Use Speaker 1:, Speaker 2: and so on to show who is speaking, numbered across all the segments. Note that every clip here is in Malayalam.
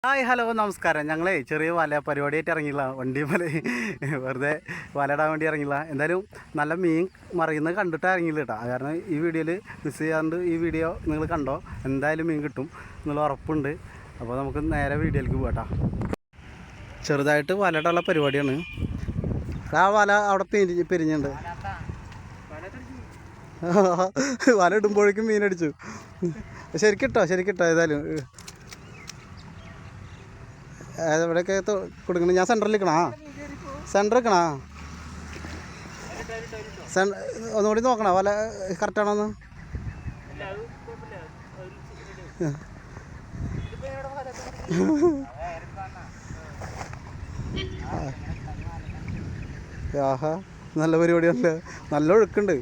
Speaker 1: ഹായ് ഹലോ നമസ്കാരം. ഞങ്ങളെ ചെറിയ വല പരിപാടിയായിട്ട് ഇറങ്ങില്ല, വണ്ടി പോലെ വെറുതെ വലയിടാൻ വേണ്ടി ഇറങ്ങില്ല. എന്തായാലും നല്ല മീൻ മറിയുന്നത് കണ്ടിട്ട് ഇറങ്ങില്ല കേട്ടോ. കാരണം ഈ വീഡിയോയിൽ മിസ് ചെയ്യാണ്ട് ഈ വീഡിയോ നിങ്ങൾ കണ്ടോ, എന്തായാലും മീൻ കിട്ടും എന്നുള്ള ഉറപ്പുണ്ട്. അപ്പോൾ നമുക്ക് നേരെ വീഡിയോയിലേക്ക് പോകട്ടോ. ചെറുതായിട്ട് വലയിടാനുള്ള പരിപാടിയാണ്. ആ വല അവിടെ പിരിഞ്ഞുണ്ട്. വല ഇടുമ്പോഴേക്കും മീനടിച്ചു. ശരിക്കിട്ടോ ഏതായാലും എവിടെയൊക്കെ കൊടുക്കണം. ഞാൻ സെൻറ്ററിൽ നിൽക്കണോ? സെൻറ്റർ നിൽക്കണോ? ഒന്നുകൂടി നോക്കണോ വല കറക്റ്റാണോന്ന്? ആഹാ, നല്ല പരിപാടിയാണല്ലേ. നല്ല ഒഴുക്കുണ്ട്.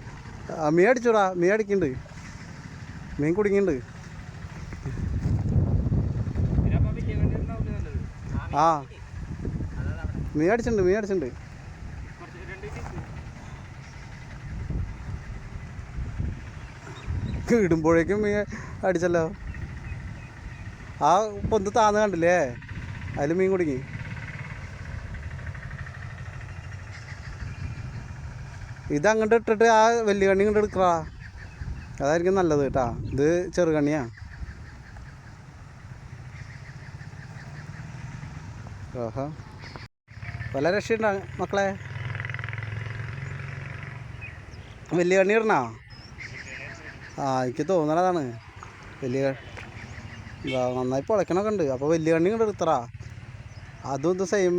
Speaker 1: മീൻ അടിച്ചോടാ, മീൻ അടിക്കുന്നുണ്ട്, മീൻ കുടുങ്ങിയിട്ടുണ്ട്. ആ, മീൻ അടിച്ചിട്ടുണ്ട്. ഇടുമ്പോഴേക്കും മീൻ അടിച്ചല്ലോ. ആ പൊന്ത് താന്ന് കണ്ടില്ലേ, അതിൽ മീൻ കുടുങ്ങി. ഇത് അങ്ങോട്ട് ഇട്ടിട്ട് ആ വലിയ കണ്ണി ഇങ്ങോട്ട് എടുക്കടാ, അതായിരിക്കും നല്ലത് കേട്ടാ. ഇത് ചെറുകണ്ണിയാ. ഓഹോ, പല രക്ഷയുണ്ടാ മക്കളെ. വലിയ കണ്ണി ഇടണോ? ആ, എനിക്ക് തോന്നണതാണ് വലിയ നന്നായി പൊളയ്ക്കണൊക്കെ ഉണ്ട്. അപ്പോൾ വലിയ കണ്ണി ഇങ്ങോട്ട് എടുത്തറാ. അതും ഇത് സെയിം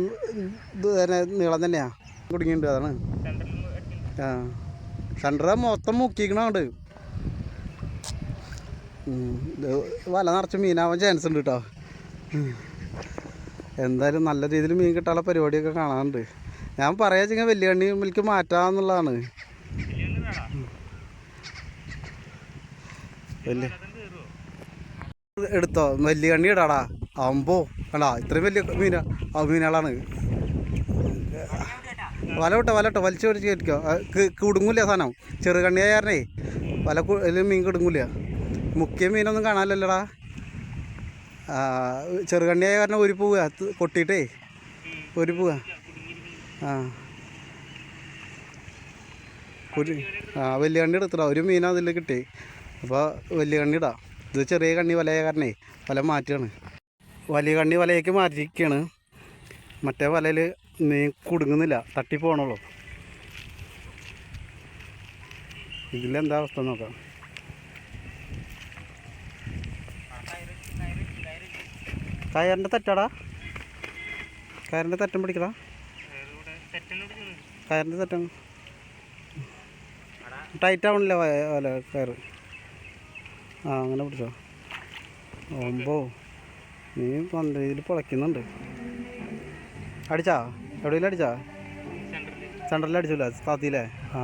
Speaker 1: ഇത് തന്നെ, നീളം തന്നെയാ. കുടുങ്ങിയിട്ടുണ്ട്, അതാണ്. ആ, സെൻറ്റർ മൊത്തം മുക്കിക്കണുണ്ട്. വല നിറച്ച് മീനാവാൻ ചാൻസ് ഉണ്ട് കേട്ടോ. എന്തായാലും നല്ല രീതിയിൽ മീൻ കിട്ടാനുള്ള പരിപാടിയൊക്കെ കാണാറുണ്ട്. ഞാൻ പറയാ വെച്ചാൽ വലിയ കണ്ണി മിൽക്ക് മാറ്റാന്നുള്ളതാണ്. വലിയ എടുത്തോ, വലിയ കണ്ണി ഇടാടാ. അമ്പോ അടാ, ഇത്രയും വലിയ മീനുകളാണ്. വലട്ടോ വലിച്ചു പിടിച്ച് കയറ്റിക്കോ. കുടുങ്ങില്ല സാധനം. ചെറുകണ്ണിയായിരുന്നേ വല മീൻ കുടുങ്ങില്ല. മുക്കിയ മീനൊന്നും കാണാനില്ലല്ലോടാ. ചെറുകണ്ണിയായ കാരണം ഒരു പോവുക കൊട്ടിയിട്ടേ ഒരു പോവുക. വലിയ കണ്ണി എടുത്തിടാ. ഒരു മീൻ അതിൽ കിട്ടി. അപ്പോൾ വലിയ കണ്ണി ഇടാം. ഇത് ചെറിയ കണ്ണി വലയ കാരണേ വല മാറ്റുകയാണ്. വലിയ കണ്ണി വലയേക്ക് മാറ്റിയിരിക്കുകയാണ്. മറ്റേ വലയിൽ മീൻ കുടുങ്ങുന്നില്ല, തട്ടിപ്പോണുള്ളൂ. ഇതിലെന്താ അവസ്ഥ നോക്കാം. കയറിൻ്റെ തെറ്റാടാ, കയറിൻ്റെ തെറ്റം പിടിക്കടാ. കയറിൻ്റെ തെറ്റാണ്, ടൈറ്റ് ആവണില്ല വല കയറ്. ആ, അങ്ങനെ പിടിച്ചോ. ഓമ്പോ, നീ നല്ല രീതിയിൽ പൊളയ്ക്കുന്നുണ്ട്. അടിച്ചാ എവിടെയെങ്കിലും അടിച്ചാ? സെൻറ്ററിൽ അടിച്ചില്ല, താത്തിയില്ലേ? ആ,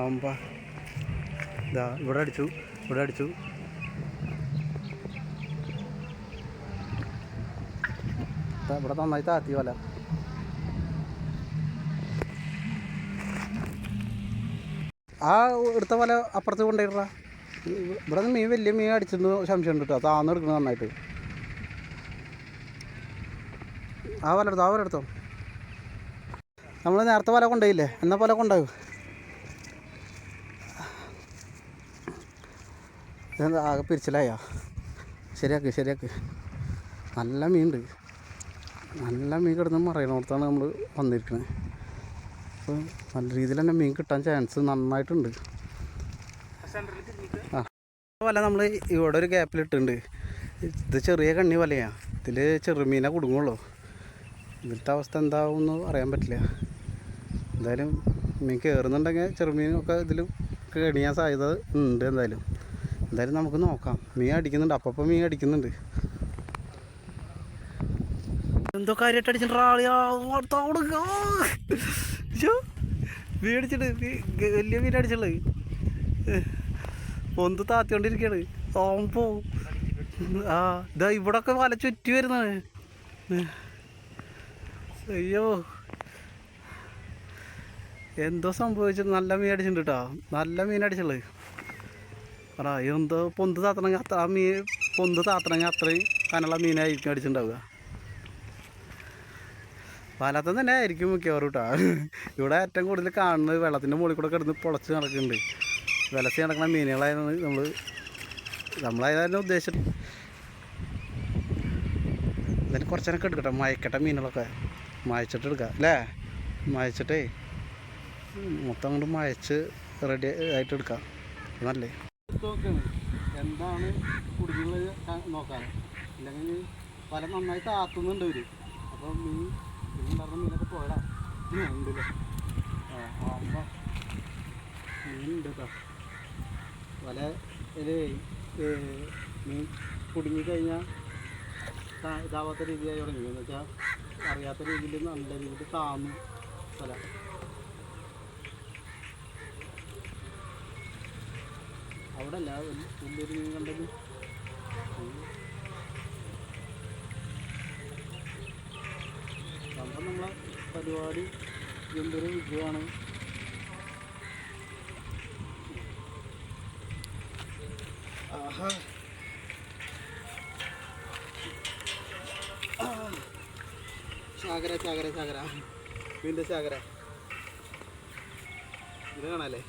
Speaker 1: ഓമ്പാ ഇതാ ഇവിടെ അടിച്ചു. ഇവിടെ നന്നായി താത്തി വല. ആ എടുത്ത വല അപ്പുറത്ത് കൊണ്ടുപോയിട്ടാ. ഇവിടെ നിന്ന് വലിയ മീൻ അടിച്ചിട്ട് സംശയമുണ്ട് കേട്ടോ. താന്ന് എടുക്കണം നന്നായിട്ട്. ആ വല എടുത്തോ. നമ്മൾ നേരത്തെ വല കൊണ്ടുപോയില്ലേ, എന്നാ പോലെ കൊണ്ടുപോകും. ഇതെന്താ ആകെ പിരിച്ചിലായോ? ശരിയാക്ക്. നല്ല മീനുണ്ട്. നല്ല മീൻ കിടന്ന് മറയണോടത്താണ് നമ്മൾ വന്നിരിക്കുന്നത്. അപ്പോൾ നല്ല രീതിയിൽ തന്നെ മീൻ കിട്ടാൻ ചാൻസ് നന്നായിട്ടുണ്ട്. ആ, വല നമ്മൾ ഇവിടെ ഒരു ഗ്യാപ്പിലിട്ടുണ്ട്. ഇത് ചെറിയ കണ്ണി വലയാണ്. ഇതിൽ ചെറുമീനെ കുടുങ്ങുള്ളൂ. ഇതിലത്തെ അവസ്ഥ എന്താവുമെന്ന് അറിയാൻ പറ്റില്ല. എന്തായാലും മീൻ കയറുന്നുണ്ടെങ്കിൽ ചെറുമീനൊക്കെ ഇതിൽ കടിയാൻ സാധ്യത ഉണ്ട്. എന്തായാലും നമുക്ക് നോക്കാം. മീൻ അടിക്കുന്നുണ്ട്, അപ്പം മീൻ അടിക്കുന്നുണ്ട്. എന്തോ കാര്യമായിട്ട് അടിച്ചിട്ട് മീനടിച്ചിട്ട് വലിയ മീൻ അടിച്ചുള്ളത്. പൊന്ത് താത്തിക്കൊണ്ടിരിക്കുകയാണ്. ഓമ്പോ, ആ ഇതാ ഇവിടൊക്കെ വല ചുറ്റി വരുന്നത്. അയ്യോ, എന്തോ സംഭവിച്ചത്. നല്ല മീൻ അടിച്ചിട്ടുണ്ട് കേട്ടോ, നല്ല മീൻ അടിച്ചുള്ളത്. എടാ എന്തോ പൊന്ത് താത്തണമെങ്കിൽ ആ മീൻ പൊന്ത് താത്തണമെങ്കിൽ അത്രയും കനുള്ള മീനായിരിക്കും അടിച്ചിട്ടുണ്ടാവുക. വലത്തം തന്നെ ആയിരിക്കും മിക്കവാറും കേട്ടോ. ഇവിടെ ഏറ്റവും കൂടുതൽ കാണുന്നത് വെള്ളത്തിൻ്റെ മുകളിൽ കൂടെ കിടന്ന് പൊളച്ച് നടക്കുന്നുണ്ട്. വിലസി നടക്കുന്ന മീനുകളായിരുന്നു നമ്മളായതായിരുന്നു ഉദ്ദേശിച്ചിട്ട്. എന്തായാലും കുറച്ചേനൊക്കെ എടുക്കട്ടെ, മയക്കട്ടെ മീനുകളൊക്കെ മായച്ചിട്ട് എടുക്കാം അല്ലേ. മായച്ചിട്ടേ മൊത്തം അങ്ങോട്ട് മയച്ച് റെഡി ആയിട്ട് എടുക്കാം, നല്ലേ. എന്താണ് കുടുങ്ങുന്നത് നോക്കാൻ, അല്ലെങ്കിൽ പല നന്നായി താത്തുന്നുണ്ട് ഇവർ. അപ്പോൾ ഉണ്ടായിരുന്ന മീനൊക്കെ പോയടാ ഉണ്ടല്ലേ. ആകുമ്പോൾ മീനുണ്ട് കേട്ടോ. പല മീൻ കുടുങ്ങിക്കഴിഞ്ഞാൽ ഇതാവാത്ത രീതിയായി തുടങ്ങി. എന്ന് വെച്ചാൽ അറിയാത്ത രീതിയിൽ നല്ല രീതിയിൽ താന്നു പല. അവിടെ അല്ല വലിയൊരു മീൻ കണ്ടത്. അപ്പം നമ്മളെ പരിപാടി എന്തൊരു വിജയമാണ്. ആഹാ, ചാകര ചാകര ചാകര മീൻ്റെ ചാകര ഇത് കാണാല്ലേ.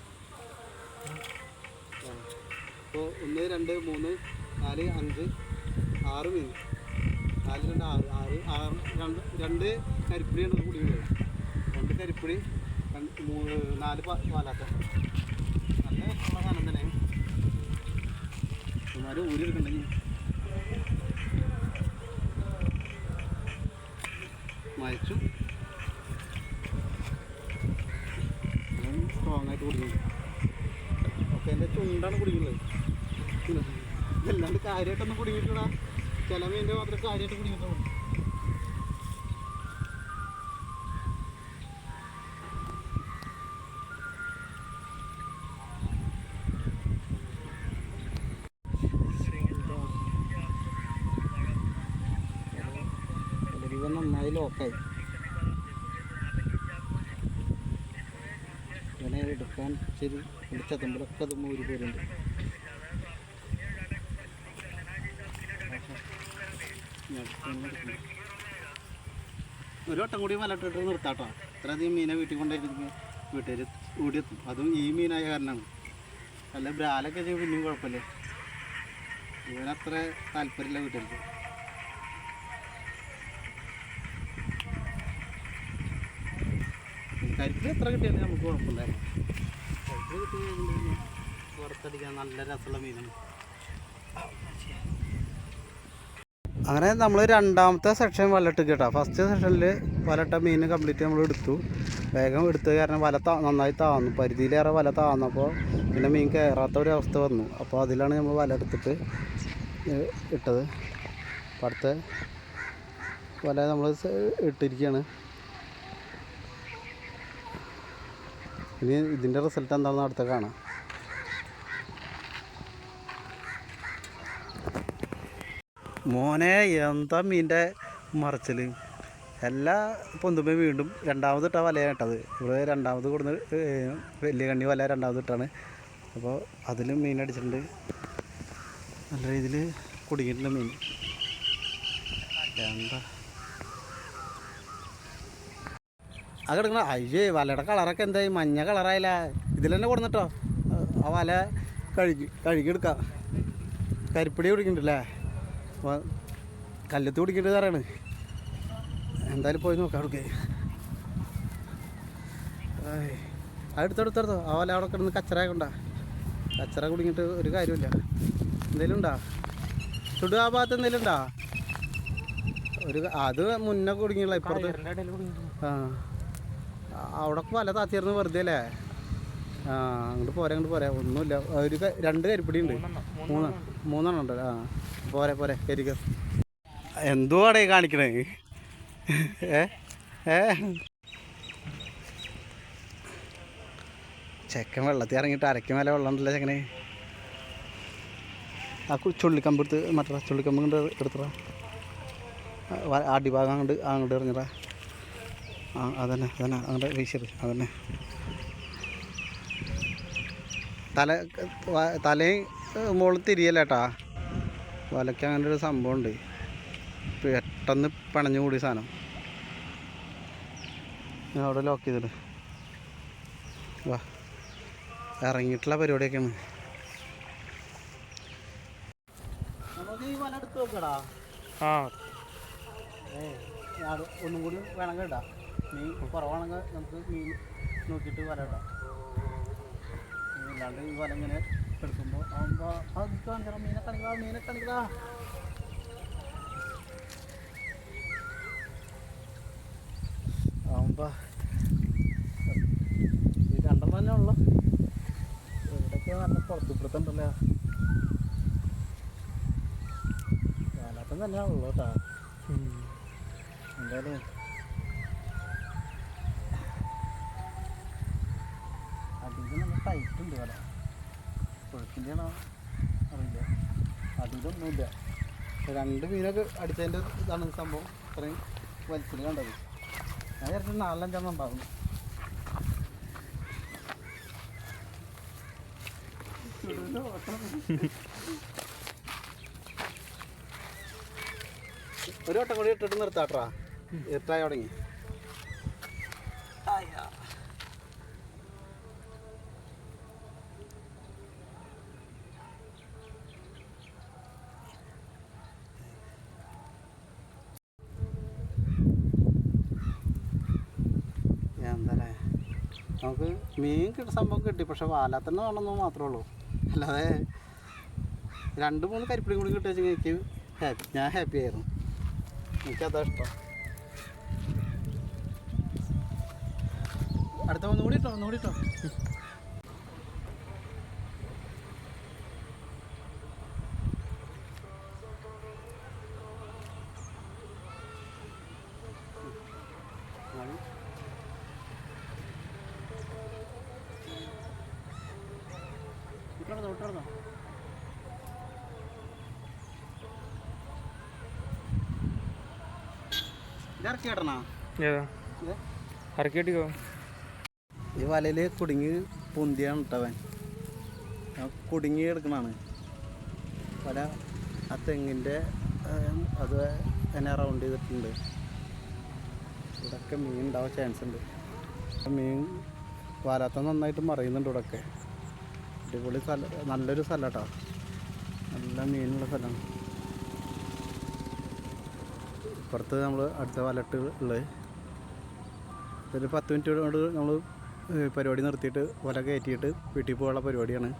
Speaker 1: അപ്പോൾ 1 2 3 4 5 6 മീൻ. 4 2 6 2 കരിപ്പിടിയാണ് കുടിക്കുന്നത്. 2 കരിപ്പിടി 4 പാലാത്ത നല്ല ഉള്ള സാധനം തന്നെ. എന്നാലും ഊരിയെടുക്കണ്ടെങ്കിൽ മയച്ചു സ്ട്രോങ് ആയിട്ട് കുടിക്കുന്നത്. ഒക്കെ എൻ്റെ ചുണ്ടാണ് കുടിക്കുന്നത്. അല്ലാണ്ട് കാര്യമായിട്ടൊന്നും കുടുങ്ങിയിട്ടില്ല. ചില മീൻ്റെ മാത്രം കാര്യമായിട്ട് കുടുങ്ങിയിട്ടുള്ളൂ. ഇവ നന്നായി ലോക്കായി. ഇവനെ എടുക്കാൻ ശരി പിടിച്ചെത്തുമ്പോഴൊക്കെ അത് മൂരി പോരുണ്ട്. ഒരു വട്ടം കൂടി മലട്ടിട്ട് നിർത്താട്ടോ. ഇത്രയധികം മീനെ വീട്ടിൽ കൊണ്ടുപോയി വീട്ടുകാർ ഓടിയെത്തും. അതും ഈ മീനായ കാരണമാണ്. നല്ല ബ്രാലൊക്കെ ചെയ്യും പിന്നെയും കുഴപ്പമില്ല. ഇവനത്ര താല്പര്യമില്ല വീട്ടുകാർക്ക്. കരിപ്പിൽ എത്ര കിട്ടിയാലും നമുക്ക് കുഴപ്പമില്ലായിരുന്നു. കരിപ്പിൽ കിട്ടി കഴിഞ്ഞിട്ടുണ്ടെങ്കിൽ പുറത്തടിക്കാൻ നല്ല രസമുള്ള മീനാണ്. അങ്ങനെ നമ്മൾ രണ്ടാമത്തെ സെക്ഷൻ വലട്ട് കേട്ടോ. ഫസ്റ്റ് സെക്ഷനിൽ വലട്ട മീൻ കംപ്ലീറ്റ് നമ്മൾ എടുത്തു. വേഗം എടുത്തത് കാരണം വല നന്നായി താന്നു, പരിധിയിലേറെ വല താന്നപ്പോൾ പിന്നെ മീൻ കയറാത്ത ഒരു അവസ്ഥ വന്നു. അപ്പോൾ അതിലാണ് നമ്മൾ വല എടുത്തിട്ട് ഇട്ടത്. അപ്പം അടുത്ത വല നമ്മൾ ഇട്ടിരിക്കുകയാണ്. ഇനി ഇതിൻ്റെ റിസൾട്ട് എന്താണെന്ന് അടുത്ത കാണാം. മോനെ എന്താ മീൻ്റെ മറച്ചിൽ. എല്ലാ പൊന്തുമ്പോൾ വീണ്ടും രണ്ടാമത് ഇട്ട വലയാണ് ഇട്ടത്. ഇവിടെ രണ്ടാമത് കൊടുന്ന് വലിയ കണ്ണി വല രണ്ടാമത് ഇട്ടാണ്. അപ്പോൾ അതിലും മീൻ അടിച്ചിട്ടുണ്ട്. നല്ല രീതിയിൽ കുടുങ്ങിയിട്ടുണ്ട് മീൻ. എന്താ അത് കിടക്കണം. അയ്യേ വലയുടെ കളറൊക്കെ എന്തായി, മഞ്ഞ കളറായില്ല. ഇതിൽ തന്നെ കൊടുന്നിട്ടോ. ആ വല കഴുകിയെടുക്കാം. കരിപ്പിടി കുടിക്കുന്നുണ്ടല്ലേ. അപ്പോൾ കല്ലത്ത് കുടിക്കേണ്ടത് പറയാണ്. എന്തായാലും പോയി നോക്കാം അവിടേക്ക്. അടുത്തടുത്തടുത്തോ ആ വല അവിടെ കിടന്ന് കച്ചറയൊക്കെ കച്ചറ കുടുങ്ങിയിട്ട് ഒരു കാര്യമില്ല. എന്തെങ്കിലും ഉണ്ടോ ചുടു? ആ ഭാഗത്ത് എന്തെങ്കിലും ഉണ്ടോ? അത് മുന്നേ കുടുങ്ങിയുള്ള ഇപ്പുറത്ത്. അവിടെ വല താത്തിയായിരുന്നു വെറുതെ അല്ലേ. അങ്ങോട്ട് പോരാ ഒന്നുമില്ല. ഒരു 2 കരിപ്പിടി ഉണ്ട്. 3 ഉണ്ടല്ലോ. പോരെ കരിക്ക. എന്തുവാടേ കാണിക്കണേ? ചെക്കൻ വെള്ളത്തിൽ ഇറങ്ങിയിട്ട് അരയ്ക്ക് മേലെ വെള്ളം ഉണ്ടല്ലോ ചെക്കനെ. ആ ചുള്ളിക്കമ്പ് എടുത്ത് മറ്റേ ചുള്ളിക്കമ്പ് കൊണ്ട് എടുത്തറ. അടിഭാഗം അങ്ങോട്ട് എറിഞ്ഞടാ. അതന്നെ അങ്ങോട്ട് വീശത്. അതന്നെ തലയും മുകളിൽ തിരിയല്ലേട്ടാ. വലയ്ക്ക് അങ്ങനെ ഒരു സംഭവമുണ്ട്. പെട്ടെന്ന് പണഞ്ഞു കൂടി സാധനം. ഞാൻ അവിടെ ലോക്ക് ചെയ്തിട്ട് വാ, ഇറങ്ങിയിട്ടുള്ള പരിപാടിയൊക്കെയാണ്. നമുക്ക് ഈ വല എടുത്ത് നോക്കടാ. ഒന്നും കൂടി വേണമെങ്കിൽ ഇടാം. മീൻ കുറവാണെങ്കിൽ നമുക്ക് മീൻ നോക്കിയിട്ട് വല ഇടാം. അല്ലാണ്ട് ഈ വല ഇങ്ങനെ എടുക്കുമ്പോൾ ആകുമ്പോൾ അത് കാണിക്കണം. മീനെ കാണിക്കടാ. ആകുമ്പോൾ ഈ രണ്ടെണ്ണം തന്നെ ഉള്ളു. ഇവിടെയൊക്കെ നല്ല പുറത്തുപ്പുറത്തുണ്ടല്ലോ. കാലത്തും തന്നെയാണ് ഉള്ളു കേട്ടോ. എന്തായാലും അടിയിൽ നല്ല ടൈറ്റ് ഉണ്ട് കട. കൊഴുക്കിൻ്റെ ആണോ അറിയില്ല. അടിയിലൊന്നുമില്ല. രണ്ട് മീനൊക്കെ അടിച്ചതിൻ്റെ ഇതാണ് സംഭവം. ഇത്രയും വലിച്ചിട്ട് കണ്ടത്. ഞാൻ വിചാരിച്ചു 4-5 ഉണ്ടാവും. ഒരു വട്ടം കൂടി ഇട്ടിട്ട് നിർത്താട്ടാ. ഇരുട്ടായി തുടങ്ങി. എന്താ നമുക്ക് മീൻ കിട്ടുന്ന സംഭവം കിട്ടി. പക്ഷെ വാലാത്തന്നെ വേണമെന്ന് മാത്രമേ ഉള്ളൂ. അല്ലാതെ 2-3 കരിപ്പിടി കൂടി കിട്ടുക വെച്ചെങ്കിൽ എനിക്ക് ഞാൻ ഹാപ്പി ആയിരുന്നു. എനിക്കതാ ഇഷ്ടം. അടുത്ത ഒന്നുകൂടി ഇട്ടോ. വിട്ടോടോ. ഇറക്കി കേട്ടണോ?
Speaker 2: ഇറക്കിട്ടോ.
Speaker 1: ഈ വലയിൽ കുടുങ്ങി പൊന്തിയാണ് ഇട്ടവൻ. കുടുങ്ങി എടുക്കണാണ് വല. ആ തെങ്ങിൻ്റെ അത് എന്നെ റൗണ്ട് ചെയ്തിട്ടുണ്ട്. ഇവിടെയൊക്കെ മീൻ ഉണ്ടാവാൻ ചാൻസ് ഉണ്ട്. മീൻ വലാത്ത നന്നായിട്ട് മറിയുന്നുണ്ട്. ഇവിടെയൊക്കെ അടിപൊളി സ്ഥലം, നല്ലൊരു സ്ഥലം കേട്ടോ. നല്ല മീനുള്ള സ്ഥലമാണ്. പുറത്ത് നമ്മൾ അടുത്ത വലട്ട് ഉള്ളത്. ഒരു 10 മിനിറ്റ് കൊണ്ട് നമ്മൾ പരിപാടി നിർത്തിയിട്ട് വല കയറ്റിയിട്ട് വീട്ടിൽ പോകാനുള്ള പരിപാടിയാണ്.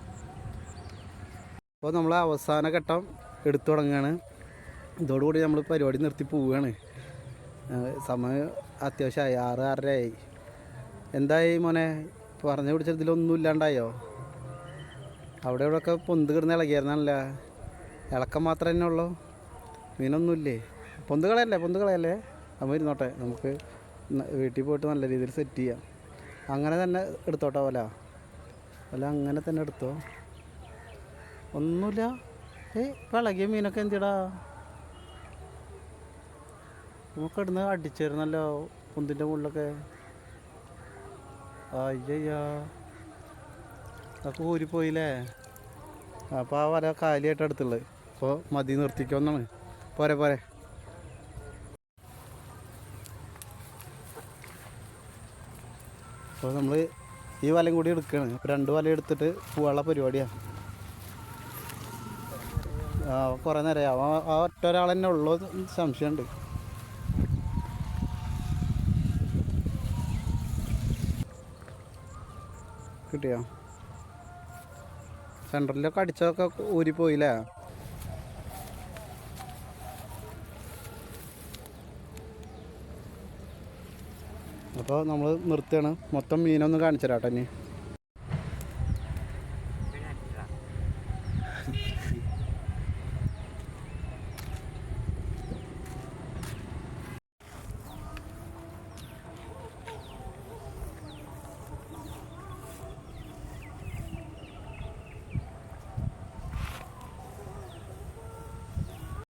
Speaker 1: അപ്പോൾ നമ്മൾ അവസാന ഘട്ടം എടുത്തു തുടങ്ങുകയാണ്. ഇതോടുകൂടി നമ്മൾ പരിപാടി നിർത്തി പോവുകയാണ്. സമയം അത്യാവശ്യമായി 6-6:30 എന്തായി മോനെ? പറഞ്ഞു പിടിച്ചതിലൊന്നും ഇല്ലാണ്ടായോ? അവിടെ ഇവിടെയൊക്കെ പൊന്ത് കിടന്ന് ഇളകിയായിരുന്നല്ല. ഇളക്കം മാത്രം തന്നെ ഉള്ളൂ. മീനൊന്നുമില്ലേ? പൊന്തുകളയല്ലേ. നമ്മൾ ഇരുന്നോട്ടെ. നമുക്ക് വീട്ടിൽ പോയിട്ട് നല്ല രീതിയിൽ സെറ്റ് ചെയ്യാം. അങ്ങനെ തന്നെ എടുത്തോട്ടോ വല അങ്ങനെ തന്നെ എടുത്തോ. ഒന്നുമില്ല. ഇളകിയ മീനൊക്കെ എന്തിടാ? നമുക്ക് ഇടുന്ന് അടിച്ചിരുന്നല്ലോ പൊന്തിൻ്റെ മുകളിലൊക്കെ. അയ്യയ്യാ, അതൊക്കെ ഊരിപ്പോയില്ലേ. അപ്പോൾ ആ വല കാലിയായിട്ട് എടുത്തുള്ളത്. അപ്പോൾ മതി, നിർത്തിക്കൊന്നാണ്. പോരെ. അപ്പോൾ നമ്മൾ ഈ വലയും കൂടി എടുക്കുകയാണ്. അപ്പോൾ 2 വല എടുത്തിട്ട് പോകാനുള്ള പരിപാടിയാണ്. കുറേ നേരമായി. ആ ഒറ്റ ഒരാൾ തന്നെ ഉള്ളൂ സംശയമുണ്ട്. കിട്ടിയോ? സെൻറ്ററിലൊക്കെ അടിച്ചതൊക്കെ ഊരിപ്പോയില്ലേ. അപ്പോൾ നമ്മൾ നിർത്തുകയാണ്. മൊത്തം മീനൊന്നും കാണിച്ചു തരാം കേട്ടോ. ഇനി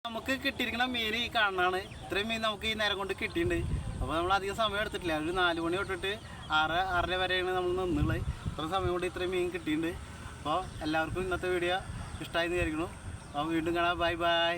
Speaker 1: നമുക്ക് കിട്ടിയിരിക്കുന്ന മീൻ ഈ കാണാനാണ്. ഇത്രയും മീൻ നമുക്ക് ഈ നേരം കൊണ്ട് കിട്ടിയിട്ടുണ്ട്. അപ്പോൾ നമ്മൾ അധികം സമയം എടുത്തിട്ടില്ല. ഒരു 4 മണി തൊട്ടിട്ട് 6-6:30 വരെയാണ് നമ്മൾ നിന്നുള്ളത്. ഇത്ര സമയം കൊണ്ട് ഇത്രയും മീൻ കിട്ടിയിട്ടുണ്ട്. അപ്പോൾ എല്ലാവർക്കും ഇന്നത്തെ വീഡിയോ ഇഷ്ടമായി എന്ന് വിചാരിക്കുന്നു. അപ്പോൾ വീണ്ടും കാണാം. ബൈ.